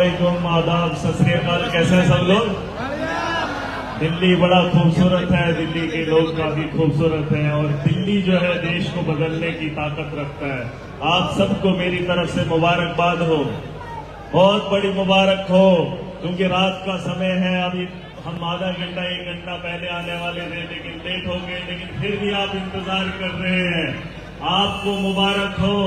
वालेकुम, आदाब, सत श्री अकाल। कैसे हैं सब लोग? दिल्ली बड़ा खूबसूरत है, दिल्ली के लोग काफी खूबसूरत हैं और दिल्ली जो है देश को बदलने की ताकत रखता है। आप सबको मेरी तरफ से मुबारकबाद हो, बहुत बड़ी मुबारक हो, क्योंकि रात का समय है। अभी हम आधा घंटा 1 घंटा पहले आने वाले थे, लेकिन लेट हो गए, लेकिन फिर भी आप इंतजार कर रहे हैं। आपको मुबारक हो,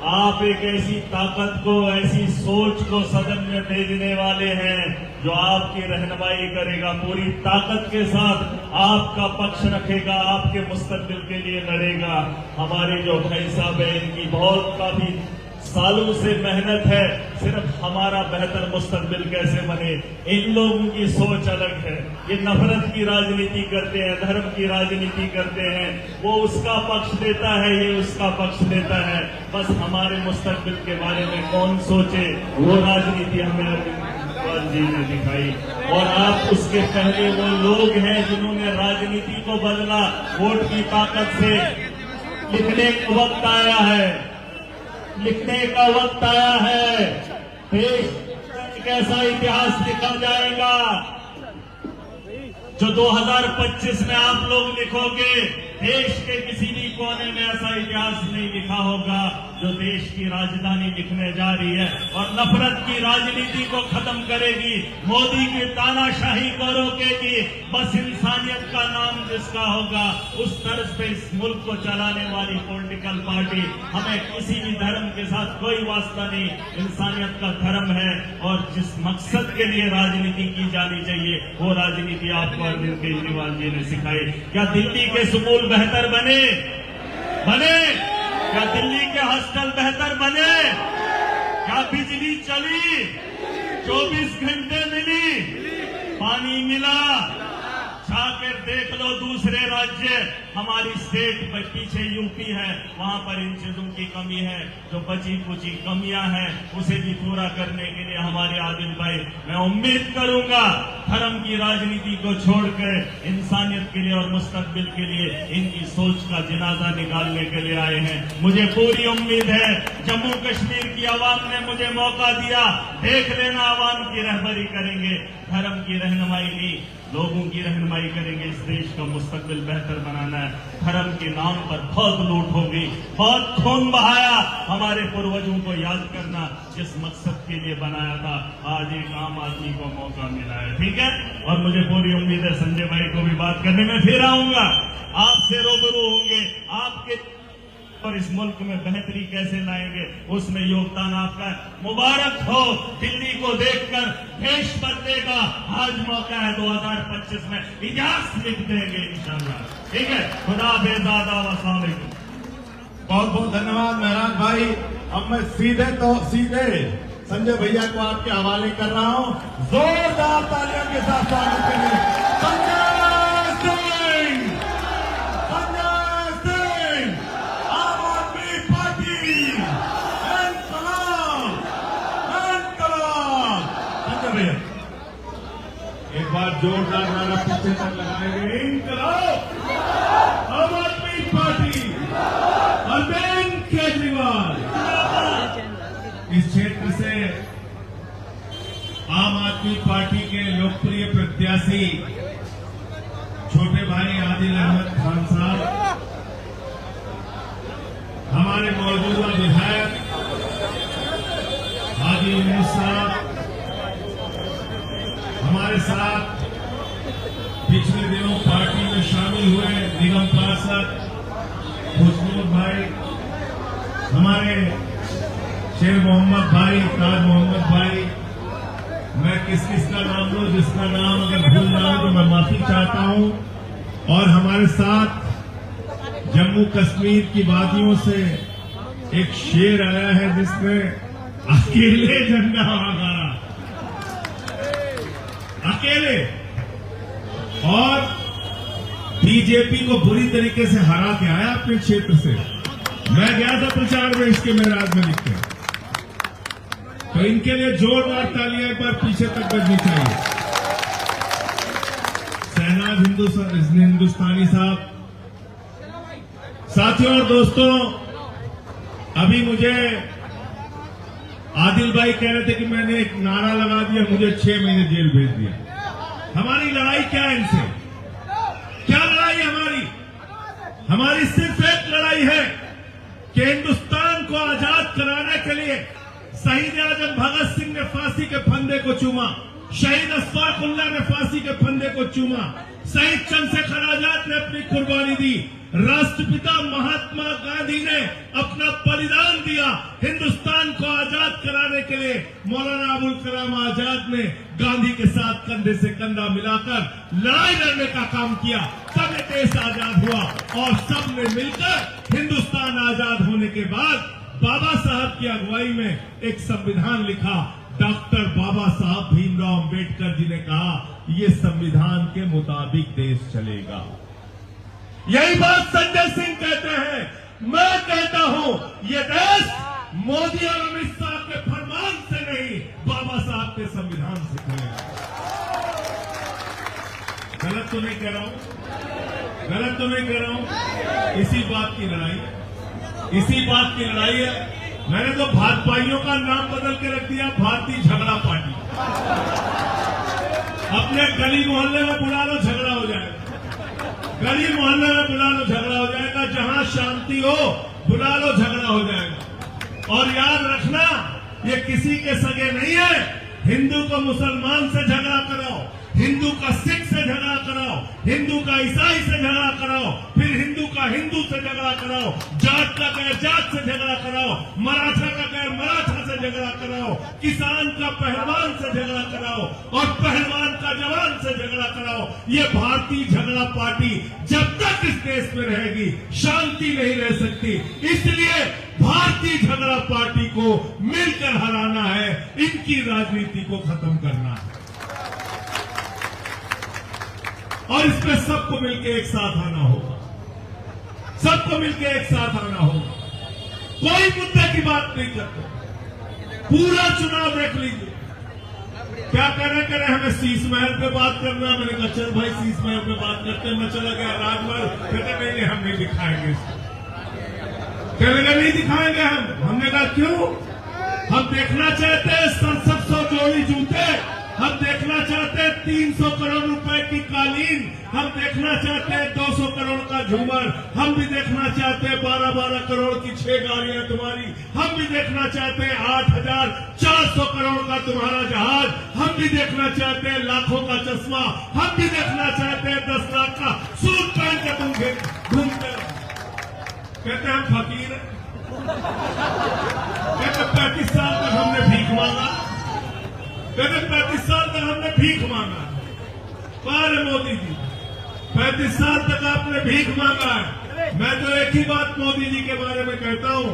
आप एक ऐसी ताकत को, ऐसी सोच को सदन में भेजने वाले हैं जो आपकी रहनुमाई करेगा, पूरी ताकत के साथ आपका पक्ष रखेगा, आपके मुस्तकबिल के लिए लड़ेगा। हमारे जो भाई साहब है, इनकी बहुत काफी सालों से मेहनत है, सिर्फ हमारा बेहतर मुस्तकबिल कैसे बने। इन लोगों की सोच अलग है, ये नफरत की राजनीति करते हैं, धर्म की राजनीति करते हैं। वो उसका पक्ष लेता है, ये उसका पक्ष लेता है। बस हमारे मुस्तकबिल के बारे में कौन सोचे, वो राजनीति हमें अरविंद जी ने दिखाई। और आप उसके पहले वो लोग हैं जिन्होंने राजनीति को बदला वोट की ताकत से। लिखने का वक्त आया है, लिखने का वक्त आया है। देश एक ऐसा इतिहास लिखा जाएगा जो 2025 में आप लोग लिखोगे। देश के किसी भी कोने में ऐसा इतिहास नहीं लिखा होगा जो देश की राजधानी लिखने जा रही है और नफरत की राजनीति को खत्म करेगी, मोदी की तानाशाही को रोकेगी। बस इंसानियत का नाम जिसका होगा, उस तर्ज पे इस मुल्क को चलाने वाली पॉलिटिकल पार्टी। हमें किसी भी धर्म के साथ कोई वास्ता नहीं, इंसानियत का धर्म है और जिस मकसद के लिए राजनीति की जानी चाहिए वो राजनीति आपको अरविंद केजरीवाल जी ने सिखाई। क्या दिल्ली के स्कूल बेहतर बने? क्या दिल्ली के हॉस्टल बेहतर बने? क्या बिजली चली? 24 घंटे मिली? पानी मिला? जाकर देख लो दूसरे राज्य, हमारी स्टेट पीछे यूपी है, वहां पर इन चीजों की कमी है। जो बची कुची कमियां हैं उसे भी पूरा करने के लिए हमारे आदिल भाई, मैं उम्मीद करूंगा, धर्म की राजनीति को छोड़कर इंसानियत के लिए और मुस्तकबिल के लिए इनकी सोच का जनाजा निकालने के लिए आए हैं। मुझे पूरी उम्मीद है, जम्मू कश्मीर की आवाम ने मुझे मौका दिया, देख लेना आवाम की रहबरी करेंगे, धर्म की रहनुमाई नहीं, लोगों की रहनुमाई करेंगे। इस देश का मुस्तकबिल बेहतर बनाना है। धर्म के नाम पर बहुत लूट होगी, बहुत खून बहाया, हमारे पूर्वजों को याद करना, जिस मकसद के लिए बनाया था। आज एक आम आदमी को मौका मिला है, ठीक है। और मुझे पूरी उम्मीद है संजय भाई को भी बात करने में फिर आऊंगा, आपसे रूबरू होंगे, आपके और इस मुल्क में बेहतरी कैसे लाएंगे उसमें योगदान आपका है। मुबारक हो, दिल्ली को देखकर देश बदलेगा। आज मौका है, 2025 में इतिहास लिख देंगे इंशाल्लाह, ठीक है। खुदा बेदादा वस्सलाम अलैकुम। बहुत बहुत धन्यवाद महराज भाई। अब मैं सीधे संजय भैया को आपके हवाले कर रहा हूँ। जोरदार तालियों के साथ स्वागत करें संजय सिंह, आम आदमी पार्टी। इंकलाब, इंकलाब। संजय भैया एक बार जोरदार नारा पीछे तक लगाएंगे। इंकलाब, आम आदमी पार्टी, अरविंद केजरीवाल। इस क्षेत्र से आम आदमी पार्टी के लोकप्रिय प्रत्याशी छोटे भाई आदिल अहमद खान साहब, हमारे मौजूदा विधायक हाजी यूनुस साहब, हमारे साथ पिछले दिनों पार्टी में शामिल हुए निगम पार्षद खुशनूर भाई, हमारे शेर मोहम्मद भाई, ताज मोहम्मद भाई। मैं किस का नाम लूं, जिसका नाम अगर भूल जाऊं तो मैं माफी चाहता हूं। और हमारे साथ जम्मू कश्मीर की वादियों से एक शेर आया है जिसने अकेले झंडा गाड़ा, अकेले, और बीजेपी को बुरी तरीके से हरा के आया अपने क्षेत्र से। मैं गया था प्रचार में इसके मेराज में लिखते, तो इनके लिए जोरदार तालियां एक बार पीछे तक बजनी चाहिए। शहनाज हिंदुस्तानी साहब, साथियों और दोस्तों, अभी मुझे आदिल भाई कह रहे थे कि मैंने एक नारा लगा दिया, मुझे 6 महीने जेल भेज दिया। हमारी लड़ाई क्या है इनसे? क्या लड़ाई है हमारी? हमारी सिर्फ एक लड़ाई है कि हिंदुस्तान को आजाद कराने के लिए शहीद आजम भगत सिंह ने फांसी के फंदे को चूमा, शहीद अशफाकुल्लाह ने फांसी के फंदे को चूमा, शहीद चंद्रशेखर आजाद ने अपनी कुर्बानी दी, राष्ट्रपिता महात्मा गांधी ने अपना बलिदान दिया हिंदुस्तान को आजाद कराने के लिए। मौलाना अबुल कलाम आजाद ने गांधी के साथ कंधे से कंधा मिलाकर लड़ाई लड़ने का काम किया, तब ये देश आजाद हुआ। और सबने मिलकर हिंदुस्तान आजाद होने के बाद बाबा साहब की अगुवाई में एक संविधान लिखा। डॉक्टर बाबा साहब भीमराव अंबेडकर जी ने कहा ये संविधान के मुताबिक देश चलेगा। यही बात संजय सिंह कहते हैं, मैं कहता हूं ये देश मोदी और अमित शाह के फरमान से नहीं, बाबा साहब के संविधान से चलेगा। गलत तो नहीं कह रहा हूं, गलत तो नहीं कह रहा हूं। इसी बात की लड़ाई, इसी बात की लड़ाई है। मैंने तो भाजपाइयों का नाम बदल के रख दिया भारतीय झगड़ा पार्टी। अपने गली मोहल्ले में बुला लो, झगड़ा हो जाएगा। गली मोहल्ले में बुला लो, झगड़ा हो जाएगा। जहां शांति हो बुला लो, झगड़ा हो जाएगा। और याद रखना, ये किसी के सगे नहीं है। हिंदू को मुसलमान से झगड़ा कराओ, हिंदू का सिख से झगड़ा कराओ, हिंदू का ईसाई से झगड़ा कराओ, फिर हिंदू का हिंदू से झगड़ा कराओ, जाट का गैर जाट से झगड़ा कराओ, मराठा का गैर मराठा से झगड़ा कराओ, किसान का पहलवान से झगड़ा कराओ और पहलवान का जवान से झगड़ा कराओ। ये भारतीय झगड़ा पार्टी जब तक इस देश में रहेगी शांति नहीं रह सकती। इसलिए भारतीय झगड़ा पार्टी को मिलकर हराना है, इनकी राजनीति को खत्म करना है और इसमें सबको मिलकर एक साथ आना होगा, सबको मिलकर एक साथ आना होगा। कोई मुद्दे की बात नहीं करते। पूरा चुनाव देख लीजिए, क्या कह रहे हमें शीश महल पे बात करना। मैंने कहा चल भाई शीश महल पे बात करते हैं। मैं चला गया राजमहल, कहते नहीं हम नहीं दिखाएंगे इसको। कहने लगा नहीं दिखाएंगे हमने कहा क्यों? हम देखना चाहते हैं 700 जोड़ी जूते, हम देखना चाहते हैं 300 करोड़ रुपए की कालीन, हम देखना चाहते हैं 200 करोड़ का झूमर, हम भी देखना चाहते हैं 12-12 करोड़ की 6 गाड़ियां तुम्हारी, हम भी देखना चाहते हैं 8,400 करोड़ का तुम्हारा जहाज, हम भी देखना चाहते हैं लाखों का चश्मा, हम भी देखना चाहते हैं 10 लाख का सूट पहन के तुम घूमते। कहते हम फकीर हैं। कहते 35 साल तक हमने भीख मांगा, कहते 35 साल तक हमने भीख मांगा। अरे मोदी जी 35 साल तक आपने भीख मांगा है। मैं तो एक ही बात मोदी जी के बारे में कहता हूं,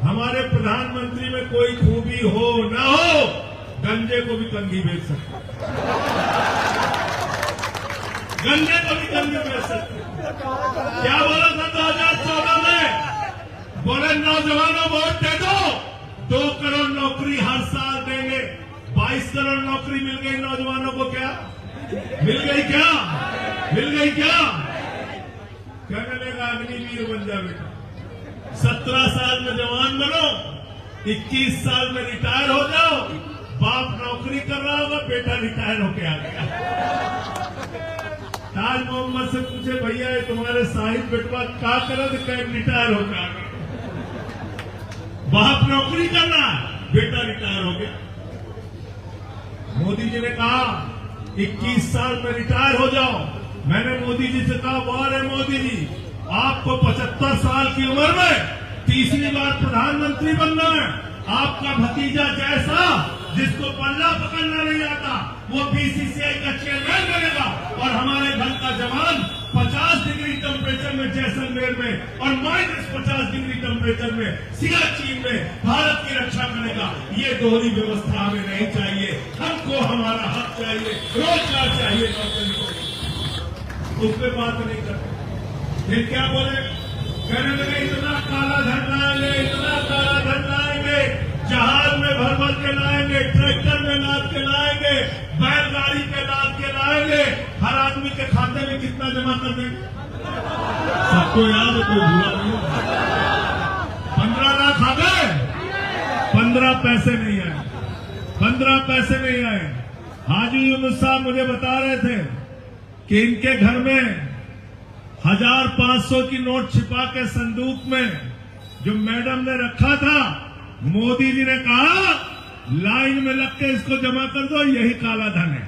हमारे प्रधानमंत्री में कोई खूबी हो ना हो, गंजे को भी कंघी बेच सकते, गंजे को भी कंघी बेच सकते। क्या बोला था 2014 में? बोले नौजवानों वोट दे दो, 2 करोड़ नौकरी हर साल देंगे। 22 करोड़ नौकरी मिल गई नौजवानों को। क्या मिल गई? क्या मिल गई? क्या कहने लगा अग्निवीर बन जा बेटा, 17 साल में जवान बनो, 21 साल में रिटायर हो जाओ। बाप नौकरी कर रहा होगा, बेटा रिटायर होके आ गया। ताज मोहम्मद से पूछे भैया ये तुम्हारे साहिब बेटवा क्या करे, तो कहीं रिटायर होकर आ गया। बाप नौकरी करना, बेटा रिटायर हो गया। मोदी जी ने कहा 21 साल में रिटायर हो जाओ। मैंने मोदी जी से कहा वाह रे मोदी जी, आपको 75 साल की उम्र में तीसरी बार प्रधानमंत्री बनना है। आपका भतीजा जैसा जिसको पल्ला पकड़ना नहीं आता वो बीसीसीआई का चेयरमैन बनेगा और हमारे घर का जवान 50 डिग्री टेम्परेचर में जैसलमेर में और -50 डिग्री टेम्परेचर में सियाचिन में भारत की रक्षा करेगा। ये दोहरी व्यवस्था हमें नहीं चाहिए। हमको हमारा हक चाहिए, रोजगार चाहिए नौकरी को। उस पर बात नहीं करते। फिर क्या बोले? कहने लगे इतना काला धन लाएंगे, इतना काला धन लाएंगे, जहाज में भर भर के लाएंगे, ट्रैक्टर में लाद के लाएंगे, बैलगाड़ी पे लाद के लाएंगे। हर आदमी के खाते में कितना जमा कर देंगे? सबको याद है, कोई भूला नहीं। 15 लाख आ गए, 15 पैसे नहीं आए, 15 पैसे नहीं आए। हाजी यूनुस साहब मुझे बता रहे थे कि इनके घर में 1500 की नोट छिपा के संदूक में जो मैडम ने रखा था, मोदी जी ने कहा लाइन में लग के इसको जमा कर दो, यही काला धन है।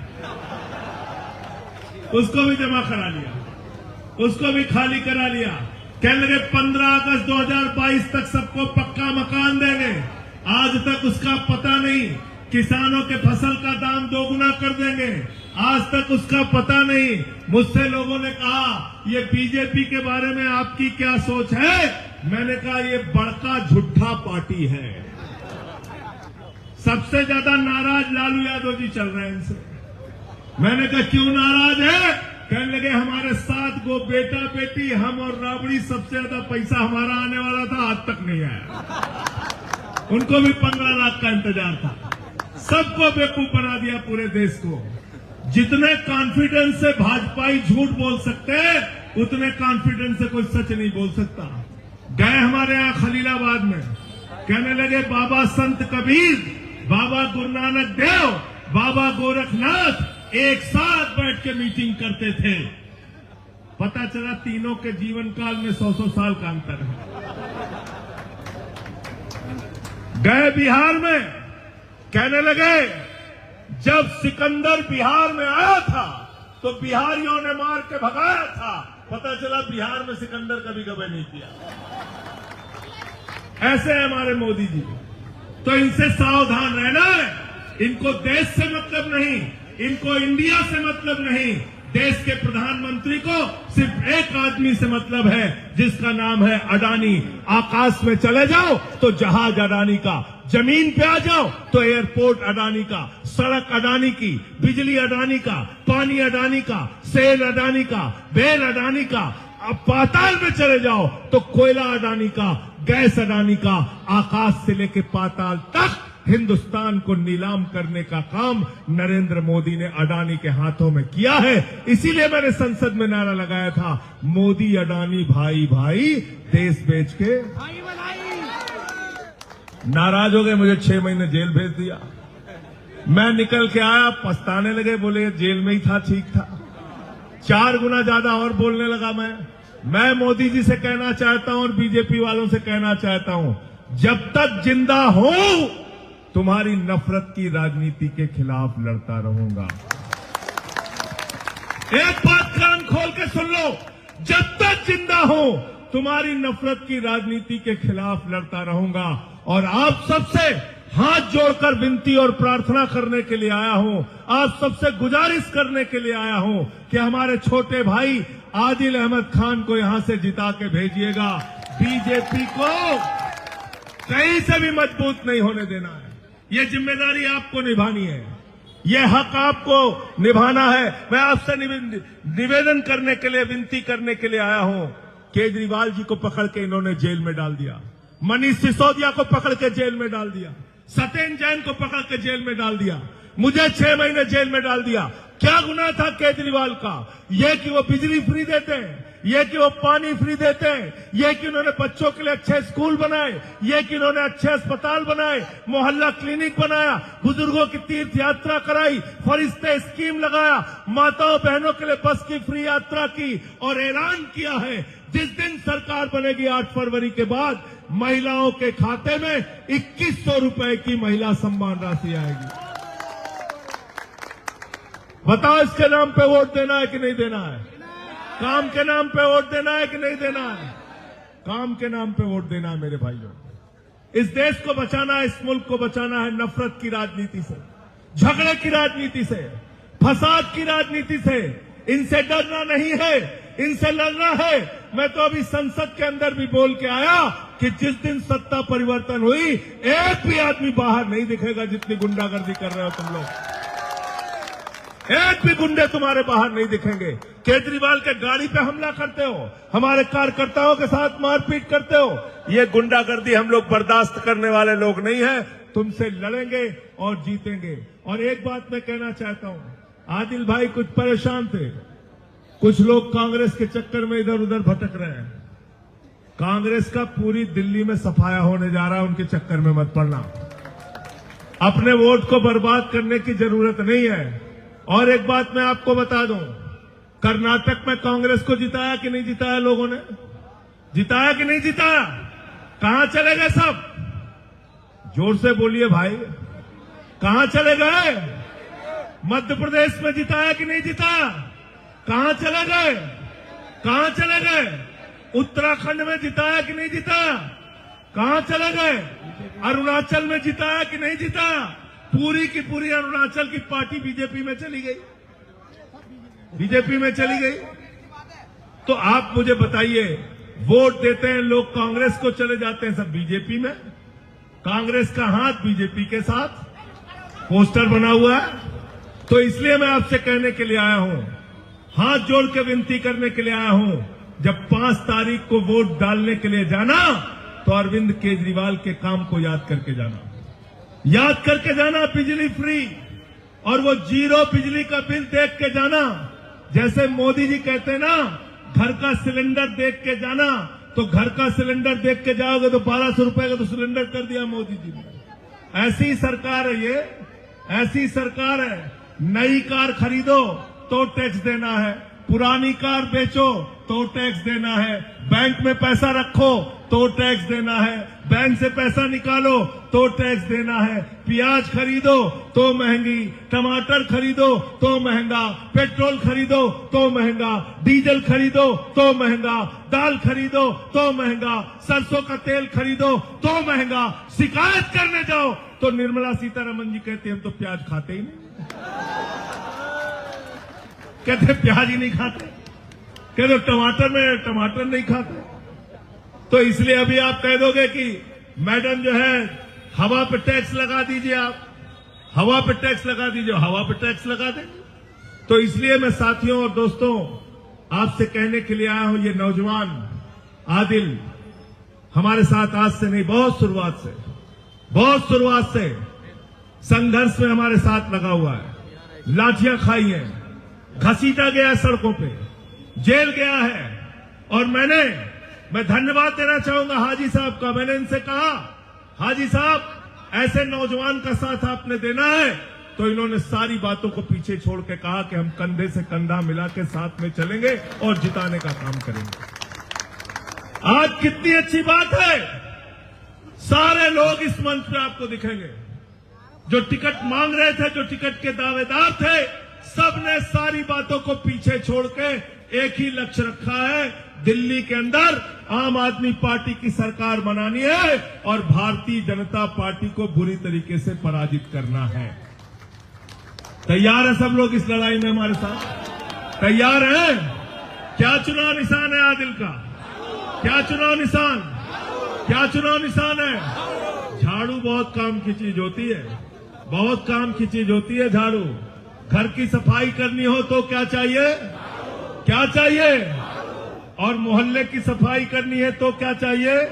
उसको भी जमा करा लिया, उसको भी खाली करा लिया। कहने लगे 15 अगस्त 2022 तक सबको पक्का मकान देंगे। आज तक उसका पता नहीं। किसानों के फसल का दाम दोगुना कर देंगे, आज तक उसका पता नहीं। मुझसे लोगों ने कहा ये बीजेपी के बारे में आपकी क्या सोच है? मैंने कहा ये बड़का झूठा पार्टी है। सबसे ज्यादा नाराज लालू यादव जी चल रहे हैं इनसे। मैंने कहा क्यों नाराज है? कहने लगे हमारे 7 गो बेटा बेटी, हम और राबड़ी, सबसे ज्यादा पैसा हमारा आने वाला था, आज तक नहीं आया। उनको भी 15 लाख का इंतजार था। सबको बेवकूफ बना दिया पूरे देश को। जितने कॉन्फिडेंस से भाजपाई झूठ बोल सकते हैं, उतने कॉन्फिडेंस से कोई सच नहीं बोल सकता। गए हमारे यहां खलीलाबाद में, कहने लगे बाबा संत कबीर, बाबा गुरु नानक देव, बाबा गोरखनाथ एक साथ बैठ के मीटिंग करते थे। पता चला तीनों के जीवन काल में 100 साल का अंतर है। गए बिहार में, कहने लगे जब सिकंदर बिहार में आया था तो बिहारियों ने मार के भगाया था। पता चला बिहार में सिकंदर कभी कभी नहीं किया। ऐसे है हमारे मोदी जी, तो इनसे सावधान रहना है। इनको देश से मतलब नहीं, इनको इंडिया से मतलब नहीं। देश के प्रधानमंत्री को सिर्फ एक आदमी से मतलब है, जिसका नाम है अडानी। आकाश में चले जाओ तो जहाज अडानी का, जमीन पे आ जाओ तो एयरपोर्ट अडानी का, सड़क अडानी की, बिजली अडानी का, पानी अडानी का, सेल अडानी का, बेल अडानी का। अब पाताल में चले जाओ तो कोयला अडानी का, गैस अडानी का। आकाश से लेके पाताल तक हिंदुस्तान को नीलाम करने का काम नरेंद्र मोदी ने अडानी के हाथों में किया है। इसीलिए मैंने संसद में नारा लगाया था, मोदी अडानी भाई भाई, देश बेच के नाराज हो गए। मुझे 6 महीने जेल भेज दिया। मैं निकल के आया, पछताने लगे, बोले जेल में ही था, ठीक था। 4 गुना ज्यादा और बोलने लगा। मैं मोदी जी से कहना चाहता हूं और बीजेपी वालों से कहना चाहता हूं, जब तक जिंदा हो तुम्हारी नफरत की राजनीति के खिलाफ लड़ता रहूंगा। एक बात कान खोल के सुन लो, जब तक जिंदा हो तुम्हारी नफरत की राजनीति के खिलाफ लड़ता रहूंगा। और आप सबसे हाथ जोड़कर विनती और प्रार्थना करने के लिए आया हूं, आप सबसे गुजारिश करने के लिए आया हूं कि हमारे छोटे भाई आदिल अहमद खान को यहां से जिता के भेजिएगा। बीजेपी को कहीं से भी मजबूत नहीं होने देना है। ये जिम्मेदारी आपको निभानी है, ये हक आपको निभाना है। मैं आपसे निवेदन करने के लिए, विनती करने के लिए आया हूं। केजरीवाल जी को पकड़ के इन्होंने जेल में डाल दिया, मनीष सिसोदिया को पकड़ के जेल में डाल दिया, सत्येंद्र जैन को पकड़ के जेल में डाल दिया, मुझे 6 महीने जेल में डाल दिया। क्या गुनाह था केजरीवाल का? यह कि वो बिजली फ्री देते हैं, यह कि वो पानी फ्री देते हैं, यह कि उन्होंने बच्चों के लिए अच्छे स्कूल बनाए, यह कि उन्होंने अच्छे अस्पताल बनाए, मोहल्ला क्लिनिक बनाया, बुजुर्गों की तीर्थ यात्रा कराई, फरिश्ते स्कीम लगाया, माताओं बहनों के लिए बस की फ्री यात्रा की और ऐलान किया है जिस दिन सरकार बनेगी 8 फरवरी के बाद महिलाओं के खाते में 2100 रुपए की महिला सम्मान राशि आएगी। बताओ इसके नाम पे वोट देना है कि नहीं देना है? काम के नाम पे वोट देना है कि नहीं देना है? काम के नाम पे वोट देना है मेरे भाइयों। इस देश को बचाना है, इस मुल्क को बचाना है नफरत की राजनीति से, झगड़े की राजनीति से, फसाद की राजनीति से। इनसे डरना नहीं है, इनसे लड़ना है। मैं तो अभी संसद के अंदर भी बोल के आया कि जिस दिन सत्ता परिवर्तन हुई, एक भी आदमी बाहर नहीं दिखेगा। जितनी गुंडागर्दी कर रहे हो तुम लोग, एक भी गुंडे तुम्हारे बाहर नहीं दिखेंगे। केजरीवाल के गाड़ी पे हमला करते हो, हमारे कार्यकर्ताओं के साथ मारपीट करते हो। ये गुंडागर्दी हम लोग बर्दाश्त करने वाले लोग नहीं है। तुमसे लड़ेंगे और जीतेंगे। और एक बात मैं कहना चाहता हूं, आदिल भाई कुछ परेशान थे, कुछ लोग कांग्रेस के चक्कर में इधर उधर भटक रहे हैं। कांग्रेस का पूरी दिल्ली में सफाया होने जा रहा है, उनके चक्कर में मत पड़ना। अपने वोट को बर्बाद करने की जरूरत नहीं है। और एक बात मैं आपको बता दूं, कर्नाटक में कांग्रेस को जिताया कि नहीं जिताया? लोगों ने जिताया कि नहीं जिताया? कहां चले गए सब? जोर से बोलिए भाई, कहां चले गए? मध्य प्रदेश में जिताया कि नहीं जिताया? कहां चले गए? कहां चले गए? उत्तराखंड में जिताया कि नहीं जिताया? कहां चले गए? अरुणाचल में जिताया कि नहीं जिताया? पूरी की पूरी अरुणाचल की पार्टी बीजेपी में चली गई, बीजेपी में चली गई। तो आप मुझे बताइए, वोट देते हैं लोग कांग्रेस को, चले जाते हैं सब बीजेपी में। कांग्रेस का हाथ बीजेपी के साथ, पोस्टर बना हुआ है। तो इसलिए मैं आपसे कहने के लिए आया हूं, हाथ जोड़ के विनती करने के लिए आया हूं, जब 5 तारीख को वोट डालने के लिए जाना तो अरविंद केजरीवाल के काम को याद करके जाना, याद करके जाना। बिजली फ्री और वो 0 बिजली का बिल देख के जाना। जैसे मोदी जी कहते हैं ना, घर का सिलेंडर देख के जाना, तो घर का सिलेंडर देख के जाओगे तो 1200 रुपए का तो सिलेंडर कर दिया मोदी जी ने। ऐसी सरकार है ये, ऐसी सरकार है। नई कार खरीदो तो टैक्स देना है, पुरानी कार बेचो तो टैक्स देना है, बैंक में पैसा रखो तो टैक्स देना है, बैंक से पैसा निकालो तो टैक्स देना है, प्याज खरीदो तो महंगी, टमाटर खरीदो तो महंगा, पेट्रोल खरीदो तो महंगा, डीजल खरीदो तो महंगा, दाल खरीदो तो महंगा, सरसों का तेल खरीदो तो महंगा। शिकायत करने जाओ तो निर्मला सीतारमन जी कहते हम तो प्याज खाते ही नहीं, कहते प्याज ही नहीं खाते, कहते टमाटर नहीं खाते। तो इसलिए अभी आप कह दोगे कि मैडम जो है हवा पे टैक्स लगा दीजिए, आप हवा पे टैक्स लगा दीजिए, हवा पे टैक्स लगा दें। तो इसलिए मैं साथियों और दोस्तों आपसे कहने के लिए आया हूं, ये नौजवान आदिल हमारे साथ आज से नहीं, बहुत शुरुआत से संघर्ष में हमारे साथ लगा हुआ है। लाठियां खाई हैं, घसीटा गया है सड़कों पे, जेल गया है। और मैं धन्यवाद देना चाहूंगा हाजी साहब का। मैंने इनसे कहा, हाजी साहब ऐसे नौजवान का साथ आपने देना है, तो इन्होंने सारी बातों को पीछे छोड़ के कहा कि हम कंधे से कंधा मिला के साथ में चलेंगे और जिताने का काम करेंगे। आज कितनी अच्छी बात है, सारे लोग इस मंच पे आपको दिखेंगे। जो टिकट मांग रहे थे, जो टिकट के दावेदार थे, सबने सारी बातों को पीछे छोड़ के एक ही लक्ष्य रखा है, दिल्ली के अंदर आम आदमी पार्टी की सरकार बनानी है और भारतीय जनता पार्टी को बुरी तरीके से पराजित करना है। तैयार है सब लोग इस लड़ाई में हमारे साथ? तैयार हैं? क्या चुनाव निशान है आदिल का? क्या चुनाव निशान? क्या चुनाव निशान है? झाड़ू बहुत काम की चीज होती है, बहुत काम की चीज होती है झाड़ू। घर की सफाई करनी हो तो क्या चाहिए? क्या चाहिए? और मोहल्ले की सफाई करनी है तो क्या चाहिए?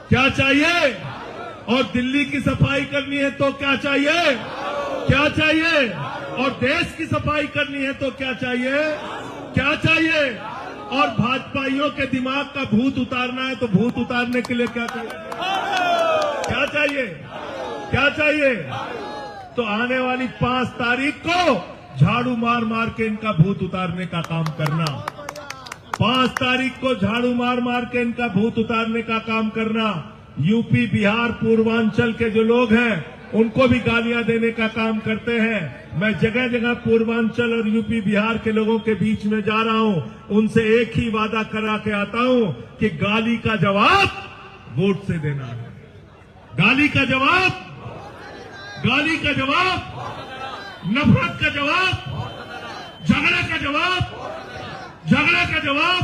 क्या चाहिए? और दिल्ली की सफाई करनी है तो क्या चाहिए? क्या चाहिए? और देश की सफाई करनी है तो क्या चाहिए? क्या चाहिए? और भाजपाइयों के दिमाग का भूत उतारना है तो भूत उतारने के लिए क्या चाहिए? क्या चाहिए? क्या चाहिए? तो आने वाली 5 तारीख को झाड़ू मार मार के इनका भूत उतारने का काम करना। 5 तारीख को झाड़ू मार मार के इनका भूत उतारने का काम करना। यूपी, बिहार, पूर्वांचल के जो लोग हैं उनको भी गालियां देने का काम करते हैं। मैं जगह जगह पूर्वांचल और यूपी, बिहार के लोगों के बीच में जा रहा हूं, उनसे एक ही वादा करा के आता हूं कि गाली का जवाब वोट से देना है। गाली का जवाब, गाली का जवाब, नफरत का जवाब, झगड़े का जवाब, झगड़े का जवाब